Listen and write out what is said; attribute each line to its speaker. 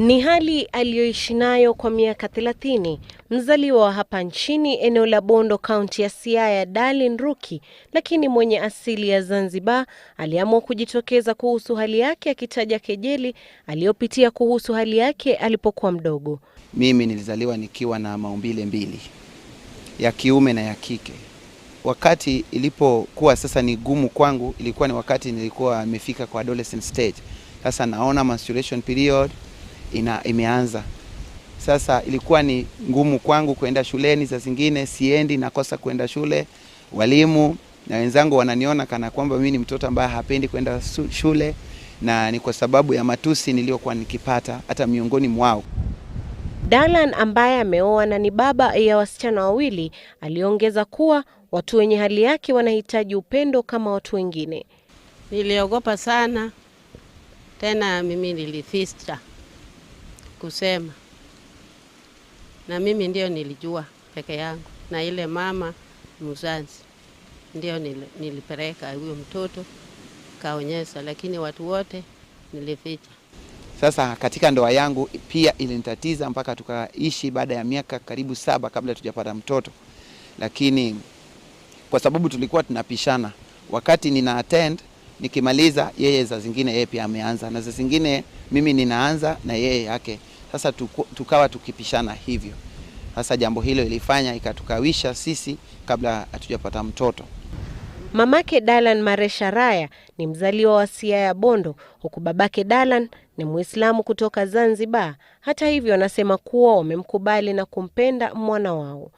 Speaker 1: Ni hali aliyoishi nayo kwa miaka 30, mzaliwa wa hapa nchini eneo la Bondo, kaunti ya Siaya, Darlin Ruki, lakini mwenye asili ya Zanzibar, aliamua kujitokeza kuhusu hali yake, akitaja kejeli aliyopitia kuhusu hali yake alipokuwa mdogo.
Speaker 2: Mimi nilizaliwa nikiwa na maumbile mbili, ya kiume na ya kike. Wakati ilipokuwa sasa ni gumu kwangu, ilikuwa ni wakati nilikuwa nimefika kwa adolescent stage. Sasa naona menstruation period imeanza. Sasa ilikuwa ni ngumu kwangu kwenda shuleni, saa zingine siendi, nakosa kwenda shule. Walimu na wenzangu wananiona kana kwamba mimi ni mtoto ambaye hapendi kwenda shule, na ni kwa sababu ya matusi niliyokuwa nikipata hata miongoni mwao.
Speaker 1: Darlin ambaye ameoa na ni baba ya wasichana wawili, aliongeza kuwa watu wenye hali yake wanahitaji upendo kama watu wengine.
Speaker 3: Niliogopa sana, tena mimi nilificha kusema, na mimi ndio nilijua peke yangu, na ile mama mzazi ndio nilipeleka huyo mtoto kaonyesha, lakini watu wote nilificha.
Speaker 2: Sasa katika ndoa yangu pia ilinitatiza mpaka tukaishi baada ya miaka karibu 7 kabla tujapata mtoto. Lakini kwa sababu tulikuwa tunapishana, wakati nina attend nikimaliza, yeye za zingine yeye pia ameanza, na za zingine mimi ninaanza na yeye yake. Sasa tukawa tukipishana hivyo. Sasa jambo hilo ilifanya ikatukawisha sisi kabla hatujapata mtoto.
Speaker 1: Mamake Darlin, Maresha Raya, ni mzaliwa wa Siaya Bondo, huku babake Darlin ni Muislamu kutoka Zanzibar. Hata hivyo, anasema kuwa wamemkubali na kumpenda mwana wao.